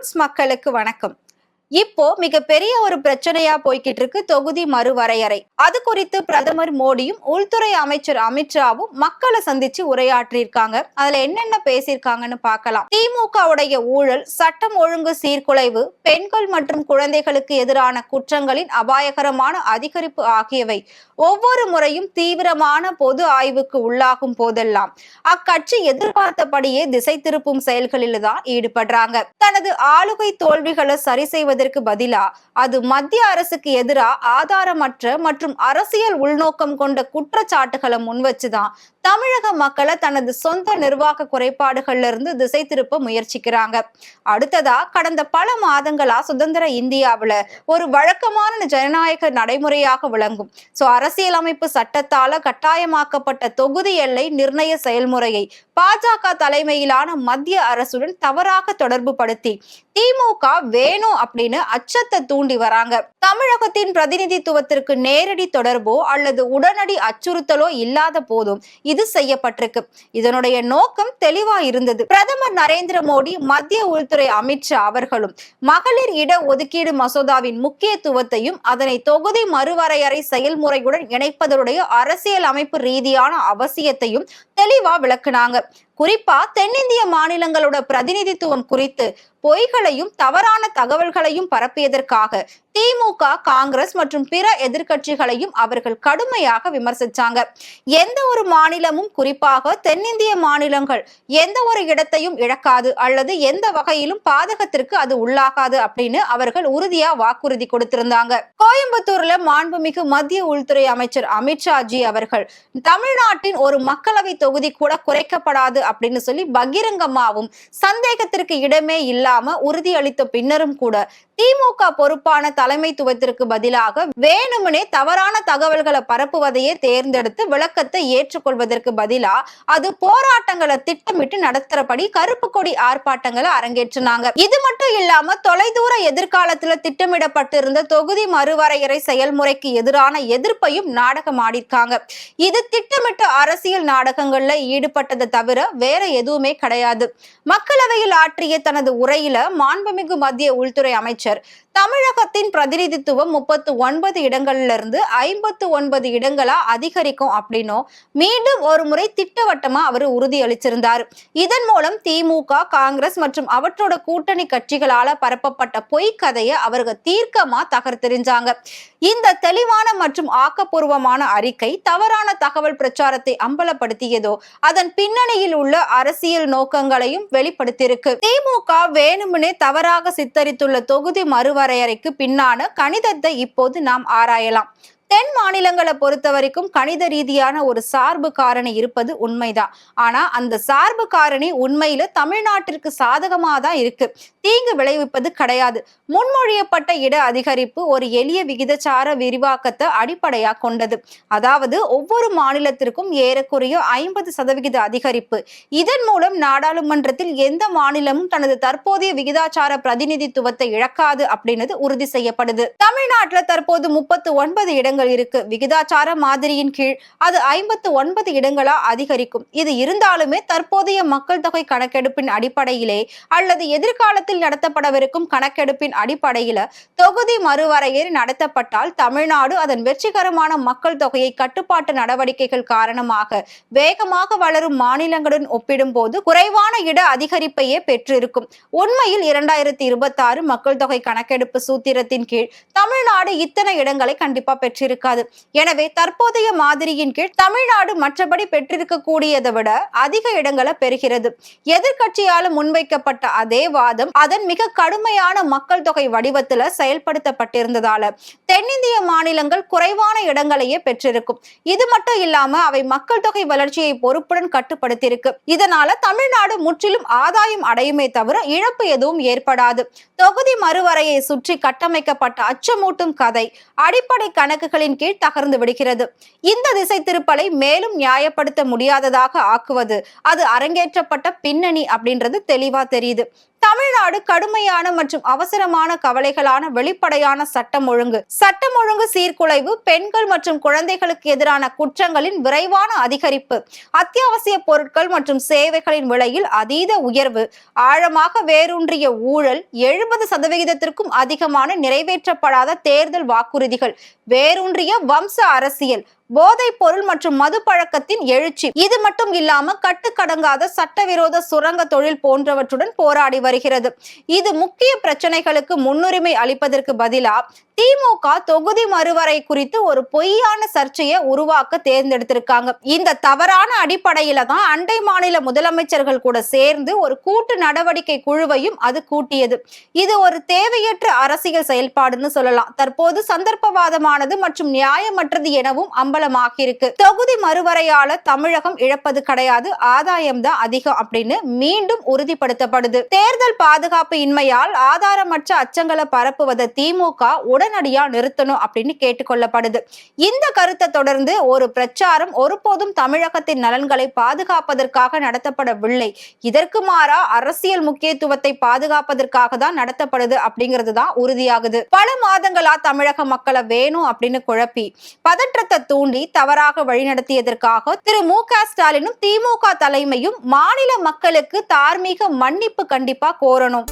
Viewers மக்களுக்கு வணக்கம். இப்போ மிகப்பெரிய ஒரு பிரச்சனையா போய்கிட்டு இருக்கு தொகுதி மறுவரையறை. அது குறித்து பிரதமர் மோடியும் உள்துறை அமைச்சர் அமித்ஷாவும் மக்களை சந்திச்சு உரையாற்றியிருக்காங்க. அதுல என்னென்ன பேசியிருக்காங்கன்னு பார்க்கலாம். திமுகவுடைய ஊழல், சட்டம் ஒழுங்கு சீர்குலைவு, பெண்கள் மற்றும் குழந்தைகளுக்கு எதிரான குற்றங்களின் அபாயகரமான அதிகரிப்பு ஆகியவை ஒவ்வொரு முறையும் தீவிரமான பொது ஆய்வுக்கு உள்ளாகும் போதெல்லாம் அக்கட்சி எதிர்பார்த்தபடியே திசை திருப்பும் செயல்களில் தான் ஈடுபடுறாங்க. தனது ஆளுகை தோல்விகளை சரி செய்வதற்கு பதிலா அது மத்திய அரசுக்கு எதிராக ஆதாரமற்ற மற்றும் அரசியல் உள்நோக்கம் கொண்ட குற்றச்சாட்டுகளை முன்வச்சுதான் தமிழக மக்களை தனது சொந்த நிர்வாக குறைபாடுகள்ல இருந்து திசை திருப்ப முயற்சிக்கிறாங்க. அடுத்ததா கடந்த பல மாதங்களா சுதந்திர இந்தியாவுல ஒரு வழக்கமான ஜனநாயக நடைமுறையாக விளங்கும் அரசியலமைப்பு சட்டத்தால கட்டாயமாக்கப்பட்ட தொகுதி எல்லை நிர்ணய செயல்முறையை பாஜக தலைமையிலான மத்திய அரசுடன் தவறாக தொடர்பு படுத்தி திமுக வேணும் அப்படின்னு அச்சத்தை தூண்டி வராங்க. தமிழகத்தின் பிரதிநிதித்துவத்திற்கு நேரடி தொடர்போ அல்லது உடனடி அச்சுறுத்தலோ இல்லாத போதும் இது செய்யப்பட்டிருக்கு. இதனுடைய நோக்கம் தெளிவா இருந்தது. பிரதமர் நரேந்திர மோடி, மத்திய உள்துறை அமித்ஷா அவர்களும் மகளிர் இட ஒதுக்கீடு மசோதாவின் முக்கியத்துவத்தையும் அதனை தொகுதி மறுவரையறை செயல்முறையுடன் இணைப்பதனுடைய அரசியல் அமைப்பு ரீதியான அவசியத்தையும் தெளிவா விளக்குனாங்க. குறிப்பா தென்னிந்திய மாநிலங்களோட பிரதிநிதித்துவம் குறித்து பொய்களையும் தவறான தகவல்களையும் பரப்பியதற்காக திமுக, காங்கிரஸ் மற்றும் பிற எதிர்கட்சிகளையும் அவர்கள் கடுமையாக விமர்சிச்சாங்க. எந்த ஒரு மாநிலமும், குறிப்பாக தென்னிந்திய மாநிலங்கள் எந்த ஒரு இடத்தையும் இழக்காது அல்லது எந்த வகையிலும் பாதகத்திற்கு அது உள்ளாகாது அப்படின்னு அவர்கள் உறுதியா வாக்குறுதி கொடுத்திருந்தாங்க. கோயம்புத்தூர்ல மாண்புமிகு மத்திய உள்துறை அமைச்சர் அமித்ஷா ஜி அவர்கள் தமிழ்நாட்டின் ஒரு மக்களவை தொகுதி கூட குறைக்கப்படாது அப்படின்னு சொல்லி பகிரங்கமாவும் சந்தேகத்திற்கு இடமே இல்லாம உறுதியளித்த பின்னரும் கூட திமுக பொறுப்பான தலைமைத்துவத்திற்கு பதிலாக வேணுமனே தவறான தகவல்களை பரப்புவதையே தேர்ந்தெடுத்து விளக்கத்தை ஏற்றுக்கொள்வதற்கு பதிலா அது போராட்டங்களை திட்டமிட்டு நடத்துறபடி கருப்பு கொடி ஆர்ப்பாட்டங்களை அரங்கேற்றினாங்க. இது மட்டும் இல்லாம தொலைதூர எதிர்காலத்துல திட்டமிடப்பட்டிருந்த தொகுதி மறுவரையறை செயல்முறைக்கு எதிரான எதிர்ப்பையும் நாடகம் ஆடிருக்காங்க. இது திட்டமிட்ட அரசியல் நாடகங்கள்ல ஈடுபட்டதை தவிர வேற எதுவுமே கிடையாது. மக்களவையில் ஆற்றிய தனது உரையில மாண்புமிகு மத்திய உள்துறை அமைச்சர் தமிழகத்தின் பிரதிநிதித்துவம் 39 இடங்கள்ல இருந்து 59 இடங்களா அதிகரிக்கும் அப்படின்னும் மீண்டும் ஒரு முறை திட்டவட்டமா அவர் உறுதியளிச்சிருந்தார். இதன் மூலம் திமுக, காங்கிரஸ் மற்றும் அவற்றோட கூட்டணி கட்சிகளால பரப்பப்பட்ட பொய் கதையை அவர்கள் தீர்க்கமா தகர்த்தெறிஞ்சாங்க. இந்த தெளிவான மற்றும் ஆக்கப்பூர்வமான அறிக்கை தவறான தகவல் பிரச்சாரத்தை அம்பலப்படுத்தியதோ அதன் பின்னணியில் உள்ள அரசியல் நோக்கங்களையும் வெளிப்படுத்தியிருக்கு. திமுக வேணுமனே தவறாக சித்தரித்துள்ள தொகுதி மறுவரையறைக்கு பின்னான கணிதத்தை இப்போது நாம் ஆராயலாம். தென் மாநிலங்களை பொறுத்த வரைக்கும் கணித ரீதியான ஒரு சார்பு காரணி இருப்பது உண்மைதான். ஆனா அந்த சார்பு காரணி உண்மையில தமிழ்நாட்டிற்கு சாதகமா தான் இருக்கு, தீங்கு விளைவிப்பது கிடையாது. முன்மொழியப்பட்ட இட அதிகரிப்பு ஒரு எளிய விகிதச்சார விரிவாக்கத்தை அடிப்படையா கொண்டது. அதாவது ஒவ்வொரு மாநிலத்திற்கும் ஏறக்குறைய 50% அதிகரிப்பு. இதன் மூலம் நாடாளுமன்றத்தில் எந்த மாநிலமும் தனது தற்போதைய விகிதாச்சார பிரதிநிதித்துவத்தை இழக்காது அப்படின்றது உறுதி செய்யப்படுது. தமிழ்நாட்டுல தற்போது 39 இடங்கள் இருக்கு. விகிதாச்சார மாதிரியின் கீழ் அது 59 இடங்களா அதிகரிக்கும். இது இருந்தாலுமே தற்போதைய மக்கள் தொகை கணக்கெடுப்பின் அடிப்படையிலே அல்லது எதிர்காலத்தில் நடத்தப்படவிருக்கும் கணக்கெடுப்பின் அடிப்படையில தொகுதி மறுவரையறை நடத்தப்பட்டால் தமிழ்நாடு அதன் வெற்றிகரமான மக்கள் தொகையை கட்டுப்பாட்டு நடவடிக்கைகள் காரணமாக வேகமாக வளரும் மாநிலங்களுடன் ஒப்பிடும் போது குறைவான இட அதிகரிப்பையே பெற்றிருக்கும். உண்மையில் 2026 மக்கள் தொகை கணக்கெடுப்பு சூத்திரத்தின் கீழ் தமிழ்நாடு இத்தனை இடங்களை கண்டிப்பா பெற்றிருக்காது. எனவே தற்போதைய மாதிரியின் கீழ் தமிழ்நாடு மற்றபடி பெற்றிருக்க கூடியதை விட அதிக இடங்களை பெறுகிறது. எதிர்கட்சியால முன்வைக்கப்பட்ட அதே வாதம் அதன் மிக கடுமையான மக்கள் தொகை வடிவத்துல செயல்படுத்தப்பட்டிருந்ததால தென்னிந்திய மாநிலங்கள் குறைவான இடங்களையே பெற்றிருக்கும். இது மட்டும் இல்லாம அவை மக்கள் தொகை வளர்ச்சியை பொறுப்புடன் கட்டுப்படுத்தியிருக்கு. இதனால தமிழ்நாடு முற்றிலும் ஆதாயம் அடையுமே தவிர இழப்பு எதுவும் ஏற்படாது. தொகுதி மறுவரையை சுற்றி கட்டமைக்கப்பட்ட அச்சமூட்டும் கதை அடிப்படை கணக்குகளின் கீழ் தகர்ந்து விடுகிறது. இந்த திசை திருப்பலை மேலும் நியாயப்படுத்த முடியாததாக ஆக்குவது அது அரங்கேற்றப்பட்ட பின்னணி அப்படின்றது தெளிவா தெரியுது. தமிழ்நாடு கடுமையான மற்றும் அவசரமான கவலைகளான வெளிப்படையான சட்டம் ஒழுங்கு சீர்குலைவு, பெண்கள் மற்றும் குழந்தைகளுக்கு எதிரான குற்றங்களின் விரைவான அதிகரிப்பு, அத்தியாவசிய பொருட்கள் மற்றும் சேவைகளின் விலையில் அதீத உயர்வு, ஆழமாக வேரூன்றிய ஊழல், 70% அதிகமான நிறைவேற்றப்படாத தேர்தல் வாக்குறுதிகள், வேரூன்றிய வம்ச அரசியல், போதைப் பொருள் மற்றும் மது பழக்கத்தின் எழுச்சி, இது மட்டும் இல்லாம கட்டுக்கடங்காத சட்டவிரோத சுரங்க தொழில் போன்றவற்றுடன் போராடி வருகிறது. இது முக்கிய பிரச்சனைகளுக்கு முன்னுரிமை அளிப்பதற்கு பதிலா திமுக தொகுதி மறுவரை குறித்து ஒரு பொய்யான சர்ச்சையை உருவாக்க தேர்ந்தெடுத்திருக்காங்க. இந்த தவறான அடிப்படையில தான் அண்டை மாநில முதலமைச்சர்கள் கூட சேர்ந்து ஒரு கூட்டு நடவடிக்கை குழுவையும் அது கூட்டியது. இது ஒரு தேவையற்ற அரசியல் செயல்பாடுன்னு சொல்லலாம். தற்போது சந்தர்ப்பவாதமானது மற்றும் நியாயமற்றது எனவும் அம்பலமாகியிருக்கு. தொகுதி மறுவரையால தமிழகம் இழப்பது கிடையாது, ஆதாயம் தான் அதிகம் அப்படின்னு மீண்டும் உறுதிப்படுத்தப்படுது. தேர்தல் பாதுகாப்பு இன்மையால் ஆதாரமற்ற அச்சங்களை பரப்புவதை திமுக உடனடியா நிறுத்தணும் அப்படின்னு கேட்டுக்கொள்ளப்படுது. இந்த கருத்தை தொடர்ந்து ஒரு பிரச்சாரம் ஒருபோதும் தமிழகத்தின் நலன்களை பாதுகாப்பதற்காக நடத்தப்படவில்லை, இதற்கு மாறா அரசியல் முக்கியத்துவத்தை பாதுகாப்பதற்காக தான் நடத்தப்படுது அப்படிங்கிறது தான் உறுதியாகுது. பல மாதங்களா தமிழக மக்களை வேணும் அப்படின்னு குழப்பி பதற்றத்தை தூண்டி தவறாக வழிநடத்தியதற்காக திரு மு.க. ஸ்டாலினும் திமுக தலைமையும் மாநில மக்களுக்கு தார்மீக மன்னிப்பு கண்டிப்பா கோரணும்.